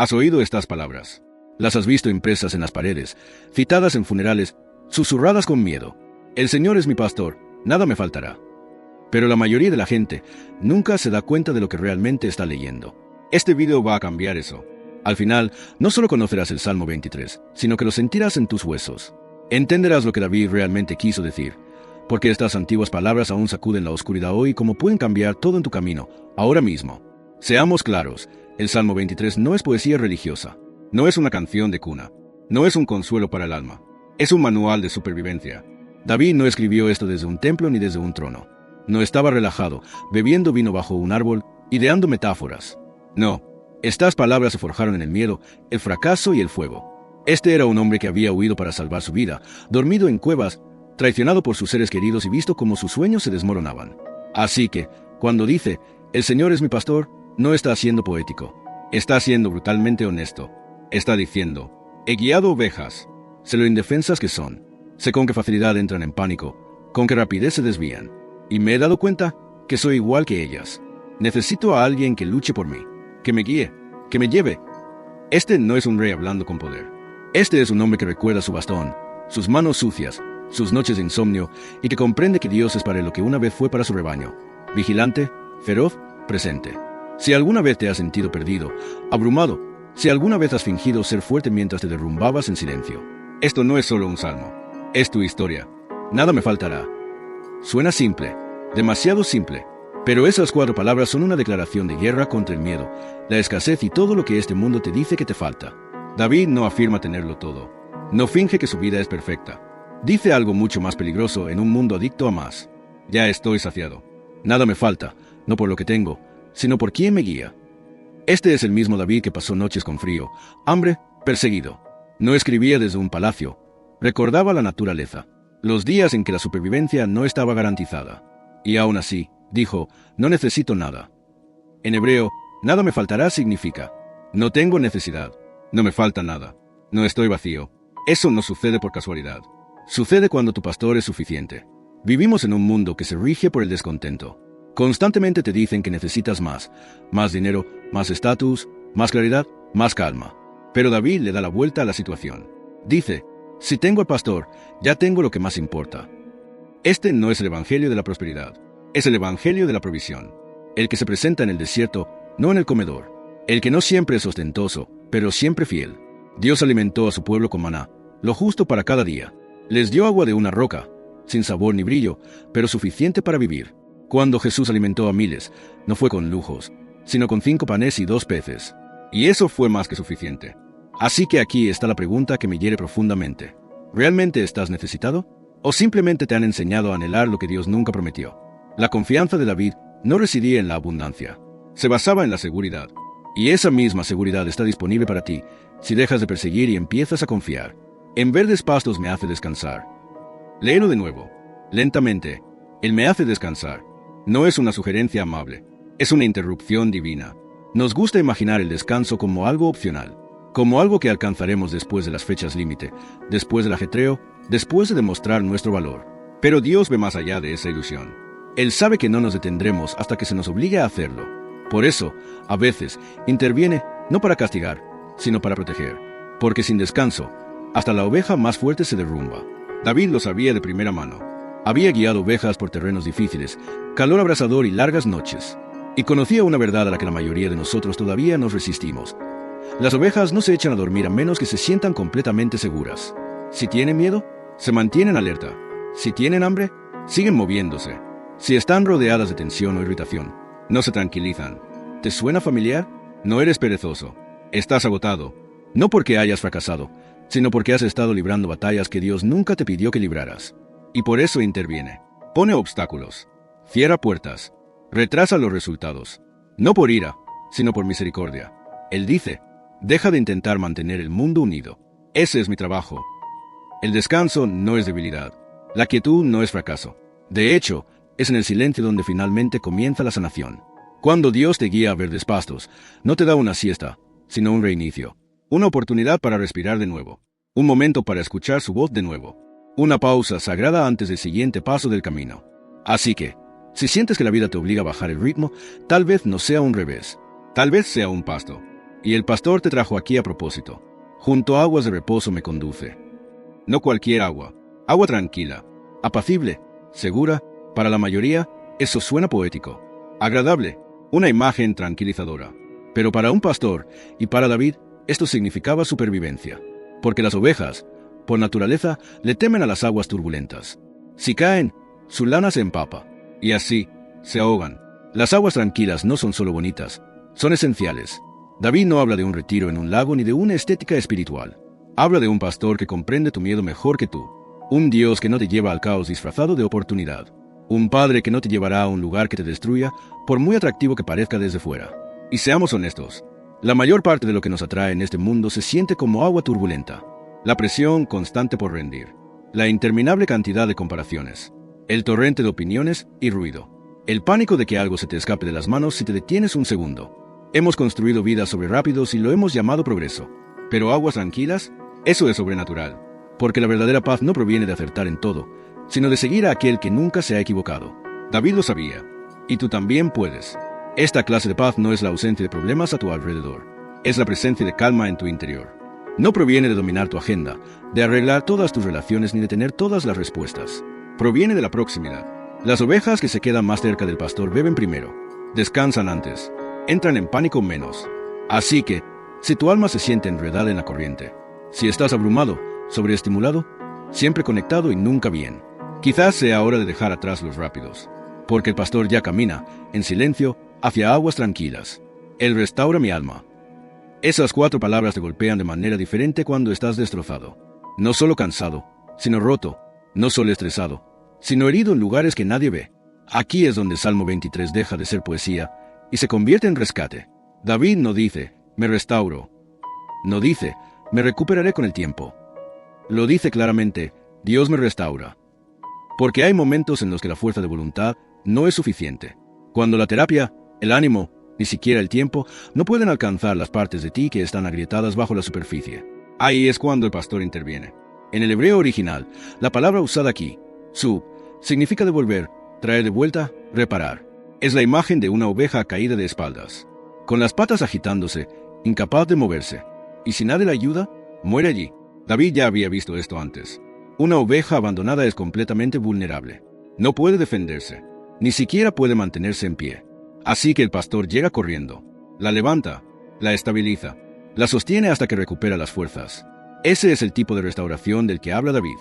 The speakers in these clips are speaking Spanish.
Has oído estas palabras. Las has visto impresas en las paredes, citadas en funerales, susurradas con miedo. El Señor es mi pastor, nada me faltará. Pero la mayoría de la gente nunca se da cuenta de lo que realmente está leyendo. Este video va a cambiar eso. Al final, no solo conocerás el Salmo 23, sino que lo sentirás en tus huesos. Entenderás lo que David realmente quiso decir, porque estas antiguas palabras aún sacuden la oscuridad hoy como pueden cambiar todo en tu camino, ahora mismo. Seamos claros, el Salmo 23 no es poesía religiosa, no es una canción de cuna, no es un consuelo para el alma, es un manual de supervivencia. David no escribió esto desde un templo ni desde un trono. No estaba relajado, bebiendo vino bajo un árbol, ideando metáforas. No, estas palabras se forjaron en el miedo, el fracaso y el fuego. Este era un hombre que había huido para salvar su vida, dormido en cuevas, traicionado por sus seres queridos y visto cómo sus sueños se desmoronaban. Así que, cuando dice, el Señor es mi pastor, no está siendo poético. Está siendo brutalmente honesto. Está diciendo, he guiado ovejas. Sé lo indefensas que son. Sé con qué facilidad entran en pánico, con qué rapidez se desvían. Y me he dado cuenta que soy igual que ellas. Necesito a alguien que luche por mí, que me guíe, que me lleve. Este no es un rey hablando con poder. Este es un hombre que recuerda su bastón, sus manos sucias, sus noches de insomnio, y que comprende que Dios es para lo que una vez fue para su rebaño. Vigilante, feroz, presente. Si alguna vez te has sentido perdido, abrumado, si alguna vez has fingido ser fuerte mientras te derrumbabas en silencio, esto no es solo un salmo, es tu historia. Nada me faltará. Suena simple, demasiado simple, pero esas 4 palabras son una declaración de guerra contra el miedo, la escasez y todo lo que este mundo te dice que te falta. David no afirma tenerlo todo. No finge que su vida es perfecta. Dice algo mucho más peligroso en un mundo adicto a más. Ya estoy saciado. Nada me falta, no por lo que tengo, sino por quien me guía. Este es el mismo David que pasó noches con frío, hambre, perseguido. No escribía desde un palacio. Recordaba la naturaleza, los días en que la supervivencia no estaba garantizada. Y aún así, dijo, no necesito nada. En hebreo, nada me faltará significa, no tengo necesidad, no me falta nada, no estoy vacío. Eso no sucede por casualidad. Sucede cuando tu pastor es suficiente. Vivimos en un mundo que se rige por el descontento. Constantemente te dicen que necesitas más dinero, más estatus, más claridad, más calma. Pero David le da la vuelta a la situación. Dice, si tengo al pastor, ya tengo lo que más importa. Este no es el evangelio de la prosperidad, es el evangelio de la provisión. El que se presenta en el desierto, no en el comedor. El que no siempre es ostentoso, pero siempre fiel. Dios alimentó a su pueblo con maná, lo justo para cada día. Les dio agua de una roca, sin sabor ni brillo, pero suficiente para vivir. Cuando Jesús alimentó a miles, no fue con lujos, sino con 5 panes y 2 peces. Y eso fue más que suficiente. Así que aquí está la pregunta que me hiere profundamente. ¿Realmente estás necesitado? ¿O simplemente te han enseñado a anhelar lo que Dios nunca prometió? La confianza de David no residía en la abundancia. Se basaba en la seguridad. Y esa misma seguridad está disponible para ti si dejas de perseguir y empiezas a confiar. En verdes pastos me hace descansar. Léelo de nuevo, lentamente. Él me hace descansar. No es una sugerencia amable, es una interrupción divina. Nos gusta imaginar el descanso como algo opcional, como algo que alcanzaremos después de las fechas límite, después del ajetreo, después de demostrar nuestro valor. Pero Dios ve más allá de esa ilusión. Él sabe que no nos detendremos hasta que se nos obligue a hacerlo. Por eso, a veces, interviene no para castigar, sino para proteger. Porque sin descanso, hasta la oveja más fuerte se derrumba. David lo sabía de primera mano. Había guiado ovejas por terrenos difíciles, calor abrasador y largas noches. Y conocía una verdad a la que la mayoría de nosotros todavía nos resistimos. Las ovejas no se echan a dormir a menos que se sientan completamente seguras. Si tienen miedo, se mantienen alerta. Si tienen hambre, siguen moviéndose. Si están rodeadas de tensión o irritación, no se tranquilizan. ¿Te suena familiar? No eres perezoso. Estás agotado. No porque hayas fracasado, sino porque has estado librando batallas que Dios nunca te pidió que libraras. Y por eso interviene. Pone obstáculos. Cierra puertas. Retrasa los resultados. No por ira, sino por misericordia. Él dice, deja de intentar mantener el mundo unido. Ese es mi trabajo. El descanso no es debilidad. La quietud no es fracaso. De hecho, es en el silencio donde finalmente comienza la sanación. Cuando Dios te guía a verdes pastos, no te da una siesta, sino un reinicio. Una oportunidad para respirar de nuevo. Un momento para escuchar su voz de nuevo. Una pausa sagrada antes del siguiente paso del camino. Así que, si sientes que la vida te obliga a bajar el ritmo, tal vez no sea un revés. Tal vez sea un pasto. Y el pastor te trajo aquí a propósito. Junto a aguas de reposo me conduce. No cualquier agua, agua tranquila, apacible, segura. Para la mayoría, eso suena poético, agradable, una imagen tranquilizadora. Pero para un pastor y para David, esto significaba supervivencia, porque las ovejas, por naturaleza, le temen a las aguas turbulentas. Si caen, su lana se empapa, y así se ahogan. Las aguas tranquilas no son solo bonitas, son esenciales. David no habla de un retiro en un lago ni de una estética espiritual. Habla de un pastor que comprende tu miedo mejor que tú, un Dios que no te lleva al caos disfrazado de oportunidad, un Padre que no te llevará a un lugar que te destruya, por muy atractivo que parezca desde fuera. Y seamos honestos, la mayor parte de lo que nos atrae en este mundo se siente como agua turbulenta. La presión constante por rendir, la interminable cantidad de comparaciones, el torrente de opiniones y ruido, el pánico de que algo se te escape de las manos si te detienes un segundo. Hemos construido vidas sobre rápidos y lo hemos llamado progreso. Pero aguas tranquilas, eso es sobrenatural, porque la verdadera paz no proviene de acertar en todo, sino de seguir a aquel que nunca se ha equivocado. David lo sabía, y tú también puedes. Esta clase de paz no es la ausencia de problemas a tu alrededor, es la presencia de calma en tu interior. No proviene de dominar tu agenda, de arreglar todas tus relaciones ni de tener todas las respuestas. Proviene de la proximidad. Las ovejas que se quedan más cerca del pastor beben primero, descansan antes, entran en pánico menos. Así que, si tu alma se siente enredada en la corriente, si estás abrumado, sobreestimulado, siempre conectado y nunca bien, quizás sea hora de dejar atrás los rápidos, porque el pastor ya camina, en silencio, hacia aguas tranquilas. Él restaura mi alma. Esas 4 palabras te golpean de manera diferente cuando estás destrozado. No solo cansado, sino roto. No solo estresado, sino herido en lugares que nadie ve. Aquí es donde Salmo 23 deja de ser poesía y se convierte en rescate. David no dice, me restauro. No dice, me recuperaré con el tiempo. Lo dice claramente, Dios me restaura. Porque hay momentos en los que la fuerza de voluntad no es suficiente. Cuando la terapia, el ánimo, ni siquiera el tiempo, no pueden alcanzar las partes de ti que están agrietadas bajo la superficie. Ahí es cuando el pastor interviene. En el hebreo original, la palabra usada aquí, sub, significa devolver, traer de vuelta, reparar. Es la imagen de una oveja caída de espaldas, con las patas agitándose, incapaz de moverse. Y si nadie la ayuda, muere allí. David ya había visto esto antes. Una oveja abandonada es completamente vulnerable. No puede defenderse, ni siquiera puede mantenerse en pie. Así que el pastor llega corriendo, la levanta, la estabiliza, la sostiene hasta que recupera las fuerzas. Ese es el tipo de restauración del que habla David.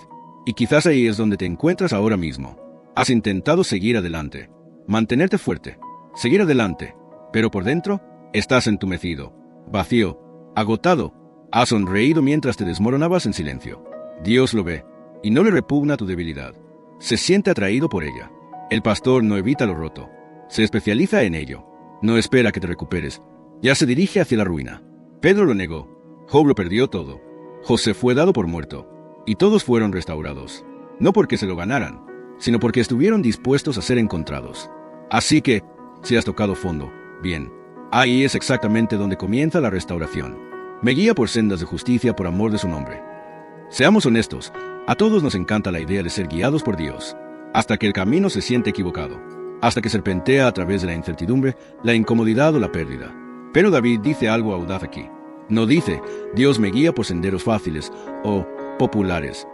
Y quizás ahí es donde te encuentras ahora mismo. Has intentado seguir adelante, mantenerte fuerte, seguir adelante, pero por dentro estás entumecido, vacío, agotado. Has sonreído mientras te desmoronabas en silencio. Dios lo ve, y no le repugna tu debilidad. Se siente atraído por ella. El pastor no evita lo roto. Se especializa en ello. No espera que te recuperes. Ya se dirige hacia la ruina. Pedro lo negó. Job lo perdió todo. José fue dado por muerto. Y todos fueron restaurados. No porque se lo ganaran, sino porque estuvieron dispuestos a ser encontrados. Así que, si has tocado fondo, bien. Ahí es exactamente donde comienza la restauración. Me guía por sendas de justicia por amor de su nombre. Seamos honestos, a todos nos encanta la idea de ser guiados por Dios, hasta que el camino se siente equivocado, hasta que serpentea a través de la incertidumbre, la incomodidad o la pérdida. Pero David dice algo audaz aquí. No dice, Dios me guía por senderos fáciles o populares.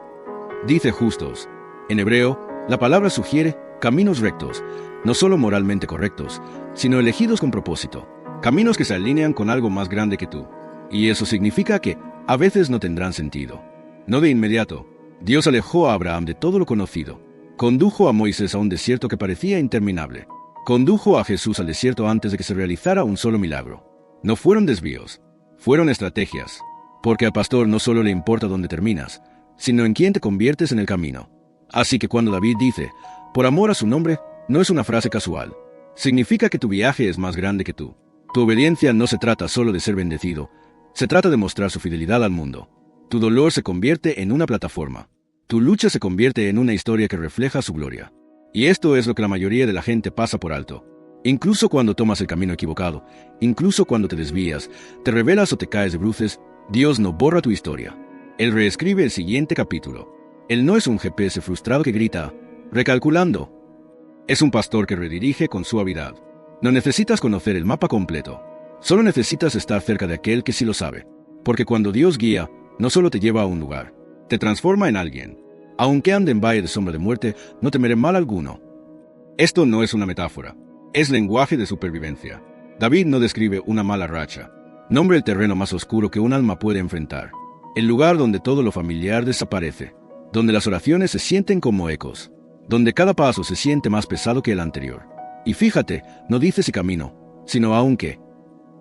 Dice justos. En hebreo, la palabra sugiere caminos rectos, no solo moralmente correctos, sino elegidos con propósito, caminos que se alinean con algo más grande que tú. Y eso significa que a veces no tendrán sentido. No de inmediato. Dios alejó a Abraham de todo lo conocido. Condujo a Moisés a un desierto que parecía interminable. Condujo a Jesús al desierto antes de que se realizara un solo milagro. No fueron desvíos, fueron estrategias. Porque al pastor no solo le importa dónde terminas, sino en quién te conviertes en el camino. Así que cuando David dice, por amor a su nombre, no es una frase casual. Significa que tu viaje es más grande que tú. Tu obediencia no se trata solo de ser bendecido, se trata de mostrar su fidelidad al mundo. Tu dolor se convierte en una plataforma. Tu lucha se convierte en una historia que refleja su gloria. Y esto es lo que la mayoría de la gente pasa por alto. Incluso cuando tomas el camino equivocado, incluso cuando te desvías, te rebelas o te caes de bruces, Dios no borra tu historia. Él reescribe el siguiente capítulo. Él no es un GPS frustrado que grita, recalculando. Es un pastor que redirige con suavidad. No necesitas conocer el mapa completo. Solo necesitas estar cerca de aquel que sí lo sabe. Porque cuando Dios guía, no solo te lleva a un lugar, te transforma en alguien. Aunque ande en valle de sombra de muerte, no temeré mal alguno. Esto no es una metáfora, es lenguaje de supervivencia. David no describe una mala racha. Nombra el terreno más oscuro que un alma puede enfrentar. El lugar donde todo lo familiar desaparece, donde las oraciones se sienten como ecos, donde cada paso se siente más pesado que el anterior. Y fíjate, no dice si camino, sino aunque.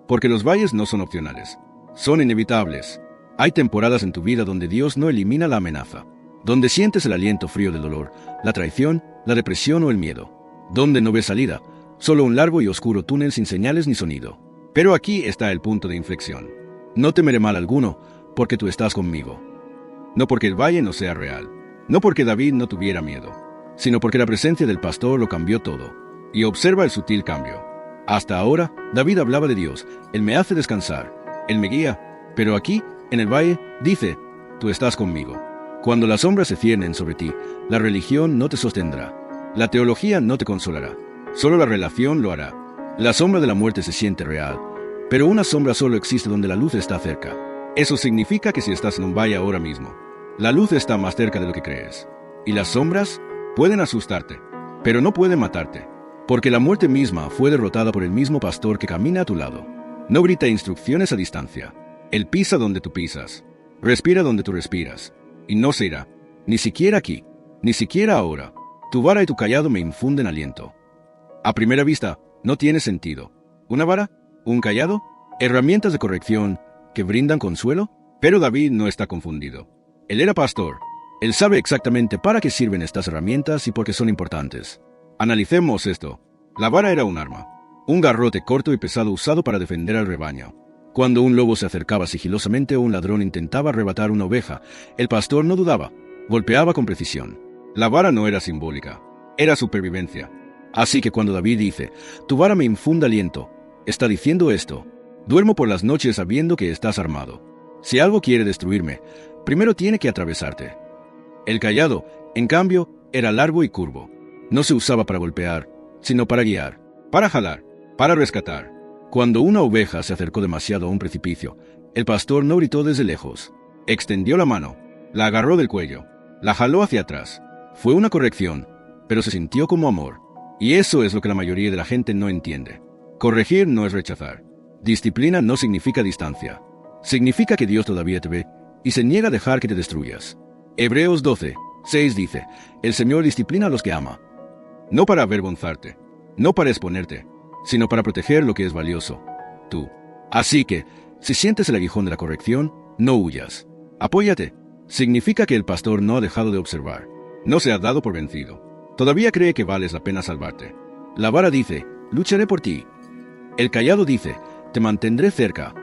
Porque los valles no son opcionales, son inevitables. Hay temporadas en tu vida donde Dios no elimina la amenaza, donde sientes el aliento frío del dolor, la traición, la depresión o el miedo, donde no ves salida, solo un largo y oscuro túnel sin señales ni sonido. Pero aquí está el punto de inflexión. No temeré mal alguno, porque tú estás conmigo. No porque el valle no sea real, no porque David no tuviera miedo, sino porque la presencia del pastor lo cambió todo. Y observa el sutil cambio. Hasta ahora, David hablaba de Dios, Él me hace descansar, Él me guía, pero aquí, en el valle, dice, tú estás conmigo. Cuando las sombras se ciernen sobre ti, la religión no te sostendrá, la teología no te consolará, solo la relación lo hará. La sombra de la muerte se siente real, pero una sombra solo existe donde la luz está cerca. Eso significa que si estás en un valle ahora mismo, la luz está más cerca de lo que crees. Y las sombras pueden asustarte, pero no pueden matarte, porque la muerte misma fue derrotada por el mismo pastor que camina a tu lado. No grita instrucciones a distancia. Él pisa donde tú pisas, respira donde tú respiras, y no se irá, ni siquiera aquí, ni siquiera ahora. Tu vara y tu cayado me infunden aliento. A primera vista, no tiene sentido. ¿Una vara? ¿Un cayado? ¿Herramientas de corrección que brindan consuelo? Pero David no está confundido. Él era pastor. Él sabe exactamente para qué sirven estas herramientas y por qué son importantes. Analicemos esto. La vara era un arma, un garrote corto y pesado usado para defender al rebaño. Cuando un lobo se acercaba sigilosamente o un ladrón intentaba arrebatar una oveja, el pastor no dudaba, golpeaba con precisión. La vara no era simbólica, era supervivencia. Así que cuando David dice, tu vara me infunde aliento, está diciendo esto: duermo por las noches sabiendo que estás armado. Si algo quiere destruirme, primero tiene que atravesarte. El cayado, en cambio, era largo y curvo. No se usaba para golpear, sino para guiar, para jalar, para rescatar. Cuando una oveja se acercó demasiado a un precipicio, el pastor no gritó desde lejos. Extendió la mano, la agarró del cuello, la jaló hacia atrás. Fue una corrección, pero se sintió como amor. Y eso es lo que la mayoría de la gente no entiende. Corregir no es rechazar. Disciplina no significa distancia. Significa que Dios todavía te ve y se niega a dejar que te destruyas. Hebreos 12:6 dice, el Señor disciplina a los que ama. No para avergonzarte, no para exponerte, sino para proteger lo que es valioso, tú. Así que, si sientes el aguijón de la corrección, no huyas. Apóyate. Significa que el pastor no ha dejado de observar. No se ha dado por vencido. Todavía cree que vales la pena salvarte. La vara dice, lucharé por ti. El cayado dice, te mantendré cerca.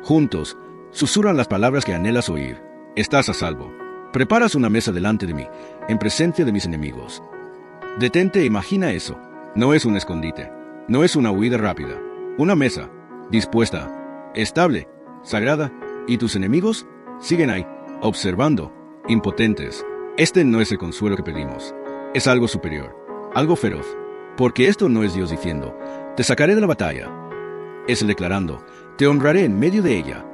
Juntos, susurran las palabras que anhelas oír. Estás a salvo. Preparas una mesa delante de mí, en presencia de mis enemigos. Detente e imagina eso. No es un escondite. No es una huida rápida. Una mesa, dispuesta, estable, sagrada, y tus enemigos siguen ahí, observando, impotentes. Este no es el consuelo que pedimos. Es algo superior, algo feroz. Porque esto no es Dios diciendo, te sacaré de la batalla. Es Él declarando, te honraré en medio de ella.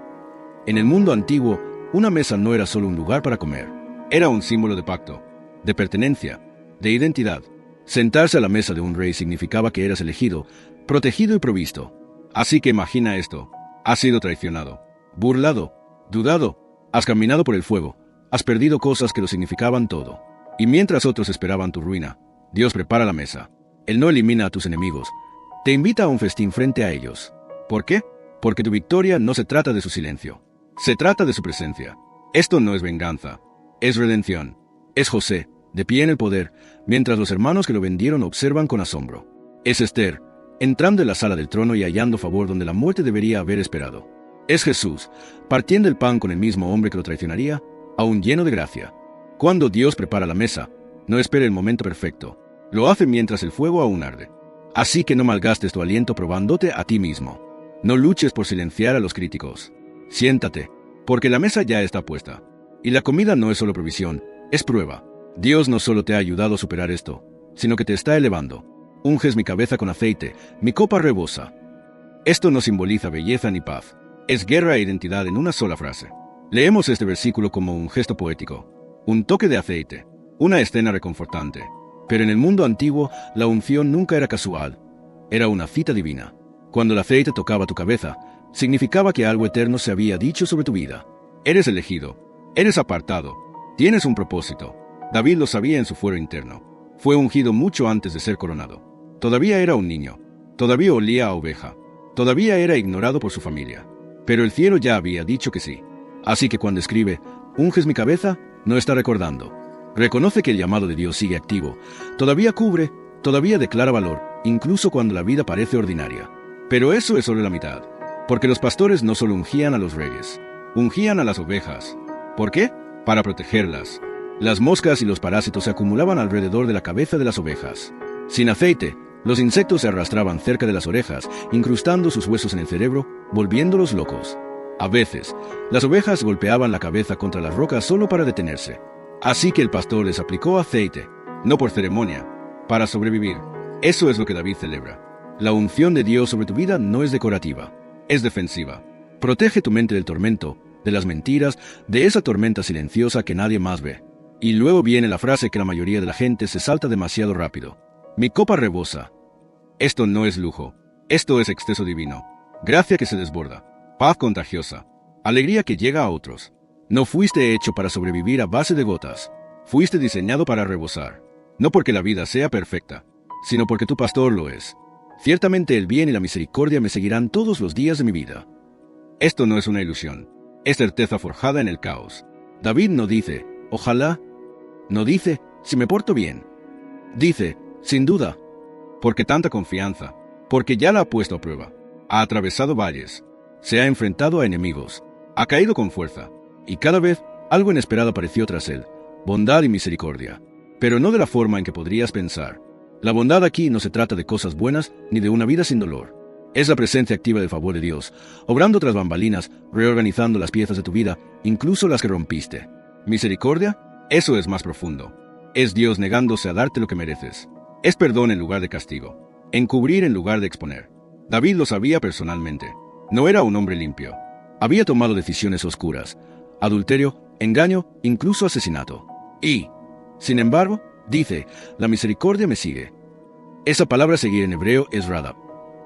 En el mundo antiguo, una mesa no era solo un lugar para comer. Era un símbolo de pacto, de pertenencia, de identidad. Sentarse a la mesa de un rey significaba que eras elegido, protegido y provisto. Así que imagina esto. Has sido traicionado, burlado, dudado, has caminado por el fuego, has perdido cosas que lo significaban todo. Y mientras otros esperaban tu ruina, Dios prepara la mesa. Él no elimina a tus enemigos, te invita a un festín frente a ellos. ¿Por qué? Porque tu victoria no se trata de su silencio, se trata de su presencia. Esto no es venganza, es redención. Es José, de pie en el poder, mientras los hermanos que lo vendieron observan con asombro. Es Esther, entrando en la sala del trono y hallando favor donde la muerte debería haber esperado. Es Jesús, partiendo el pan con el mismo hombre que lo traicionaría, aún lleno de gracia. Cuando Dios prepara la mesa, no espera el momento perfecto. Lo hace mientras el fuego aún arde. Así que no malgastes tu aliento probándote a ti mismo. No luches por silenciar a los críticos. Siéntate, porque la mesa ya está puesta. Y la comida no es solo provisión, es prueba. Dios no solo te ha ayudado a superar esto, sino que te está elevando. Unges mi cabeza con aceite, mi copa rebosa. Esto no simboliza belleza ni paz. Es guerra e identidad en una sola frase. Leemos este versículo como un gesto poético, un toque de aceite, una escena reconfortante. Pero en el mundo antiguo, la unción nunca era casual. Era una cita divina. Cuando el aceite tocaba tu cabeza, significaba que algo eterno se había dicho sobre tu vida. Eres elegido, eres apartado, tienes un propósito. David lo sabía en su fuero interno. Fue ungido mucho antes de ser coronado. Todavía era un niño, todavía olía a oveja, todavía era ignorado por su familia. Pero el cielo ya había dicho que sí. Así que cuando escribe, unges mi cabeza, no está recordando. Reconoce que el llamado de Dios sigue activo. Todavía cubre, todavía declara valor, incluso cuando la vida parece ordinaria. Pero eso es solo la mitad. Porque los pastores no solo ungían a los reyes, ungían a las ovejas. ¿Por qué? Para protegerlas. Las moscas y los parásitos se acumulaban alrededor de la cabeza de las ovejas. Sin aceite, los insectos se arrastraban cerca de las orejas, incrustando sus huesos en el cerebro, volviéndolos locos. A veces, las ovejas golpeaban la cabeza contra las rocas solo para detenerse. Así que el pastor les aplicó aceite, no por ceremonia, para sobrevivir. Eso es lo que David celebra. La unción de Dios sobre tu vida no es decorativa, es defensiva. Protege tu mente del tormento, de las mentiras, de esa tormenta silenciosa que nadie más ve. Y luego viene la frase que la mayoría de la gente se salta demasiado rápido. Mi copa rebosa. Esto no es lujo, esto es exceso divino. Gracia que se desborda, paz contagiosa, alegría que llega a otros. No fuiste hecho para sobrevivir a base de gotas. Fuiste diseñado para rebosar. No porque la vida sea perfecta, sino porque tu pastor lo es. Ciertamente el bien y la misericordia me seguirán todos los días de mi vida. Esto no es una ilusión, es certeza forjada en el caos. David no dice, ojalá. No dice, si me porto bien. Dice, sin duda. Porque tanta confianza, porque ya la ha puesto a prueba. Ha atravesado valles, se ha enfrentado a enemigos, ha caído con fuerza. Y cada vez algo inesperado apareció tras él, bondad y misericordia, pero no de la forma en que podrías pensar. La bondad aquí no se trata de cosas buenas ni de una vida sin dolor. Es la presencia activa del favor de Dios, obrando tras bambalinas, reorganizando las piezas de tu vida, incluso las que rompiste. Misericordia, eso es más profundo. Es Dios negándose a darte lo que mereces. Es perdón en lugar de castigo, encubrir en lugar de exponer. David lo sabía personalmente. No era un hombre limpio. Había tomado decisiones oscuras. Adulterio, engaño, incluso asesinato. Y, sin embargo, dice, la misericordia me sigue. Esa palabra seguir en hebreo es radab,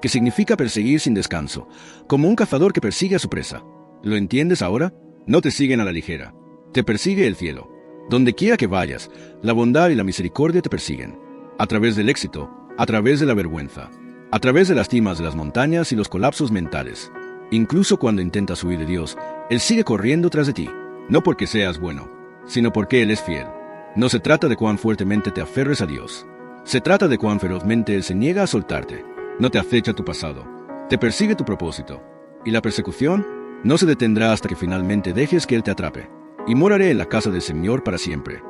que significa perseguir sin descanso, como un cazador que persigue a su presa. ¿Lo entiendes ahora? No te siguen a la ligera. Te persigue el cielo. Donde quiera que vayas, la bondad y la misericordia te persiguen. A través del éxito, a través de la vergüenza, a través de las cimas de las montañas y los colapsos mentales. Incluso cuando intentas huir de Dios, Él sigue corriendo tras de ti, no porque seas bueno, sino porque Él es fiel. No se trata de cuán fuertemente te aferres a Dios. Se trata de cuán ferozmente Él se niega a soltarte. No te acecha tu pasado, te persigue tu propósito. Y la persecución no se detendrá hasta que finalmente dejes que Él te atrape. Y moraré en la casa del Señor para siempre.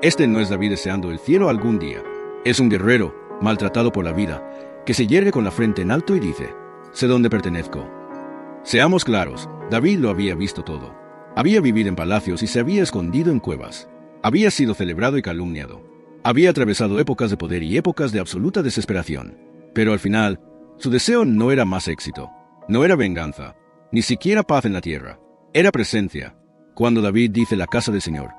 Este no es David deseando el cielo algún día. Es un guerrero, maltratado por la vida, que se yergue con la frente en alto y dice, sé dónde pertenezco. Seamos claros, David lo había visto todo. Había vivido en palacios y se había escondido en cuevas. Había sido celebrado y calumniado. Había atravesado épocas de poder y épocas de absoluta desesperación. Pero al final, su deseo no era más éxito. No era venganza. Ni siquiera paz en la tierra. Era presencia. Cuando David dice la casa del Señor,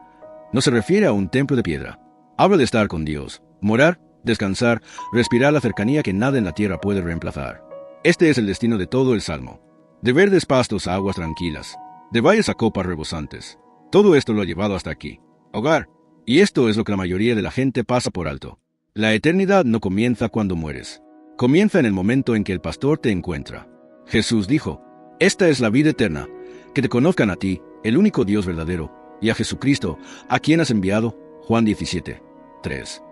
no se refiere a un templo de piedra. Habla de estar con Dios, morar, descansar, respirar la cercanía que nada en la tierra puede reemplazar. Este es el destino de todo el Salmo. De verdes pastos a aguas tranquilas, de valles a copas rebosantes. Todo esto lo ha llevado hasta aquí. Hogar. Y esto es lo que la mayoría de la gente pasa por alto. La eternidad no comienza cuando mueres. Comienza en el momento en que el pastor te encuentra. Jesús dijo, esta es la vida eterna, que te conozcan a ti, el único Dios verdadero, y a Jesucristo, a quien has enviado. Juan 17, 3.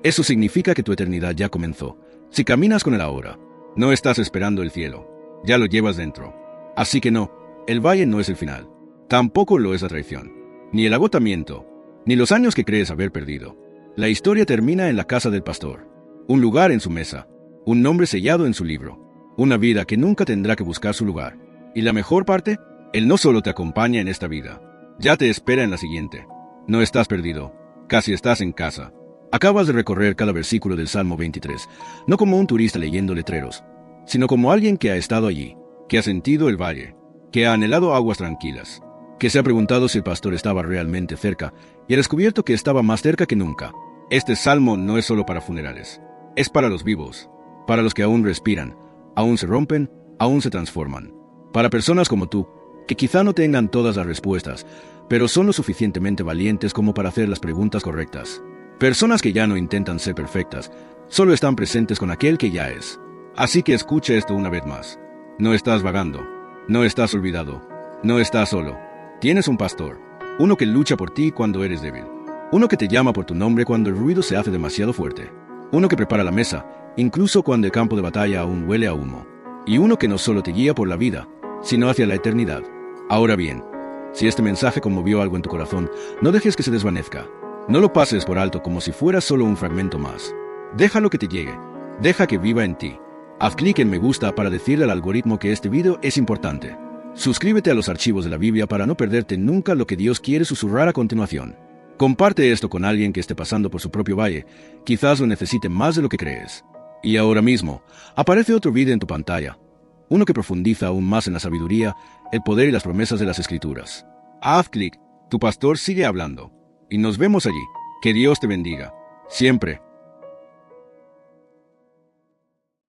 Eso significa que tu eternidad ya comenzó. Si caminas con Él ahora, no estás esperando el cielo. Ya lo llevas dentro. Así que no, el valle no es el final. Tampoco lo es la traición. Ni el agotamiento, ni los años que crees haber perdido. La historia termina en la casa del pastor. Un lugar en su mesa. Un nombre sellado en su libro. Una vida que nunca tendrá que buscar su lugar. Y la mejor parte, Él no solo te acompaña en esta vida, ya te espera en la siguiente. No estás perdido. Casi estás en casa. Acabas de recorrer cada versículo del Salmo 23, no como un turista leyendo letreros, sino como alguien que ha estado allí, que ha sentido el valle, que ha anhelado aguas tranquilas, que se ha preguntado si el pastor estaba realmente cerca y ha descubierto que estaba más cerca que nunca. Este salmo no es solo para funerales, es para los vivos, para los que aún respiran, aún se rompen, aún se transforman, para personas como tú, que quizá no tengan todas las respuestas, pero son lo suficientemente valientes como para hacer las preguntas correctas. Personas que ya no intentan ser perfectas, solo están presentes con aquel que ya es. Así que escucha esto una vez más. No estás vagando, no estás olvidado, no estás solo. Tienes un pastor, uno que lucha por ti cuando eres débil, uno que te llama por tu nombre cuando el ruido se hace demasiado fuerte, uno que prepara la mesa, incluso cuando el campo de batalla aún huele a humo, y uno que no solo te guía por la vida, sino hacia la eternidad. Ahora bien, si este mensaje conmovió algo en tu corazón, no dejes que se desvanezca. No lo pases por alto como si fuera solo un fragmento más. Déjalo que te llegue. Deja que viva en ti. Haz clic en me gusta para decirle al algoritmo que este video es importante. Suscríbete a los archivos de la Biblia para no perderte nunca lo que Dios quiere susurrar a continuación. Comparte esto con alguien que esté pasando por su propio valle. Quizás lo necesite más de lo que crees. Y ahora mismo, aparece otro video en tu pantalla. Uno que profundiza aún más en la sabiduría, el poder y las promesas de las Escrituras. Haz clic, tu pastor sigue hablando. Y nos vemos allí. Que Dios te bendiga. Siempre.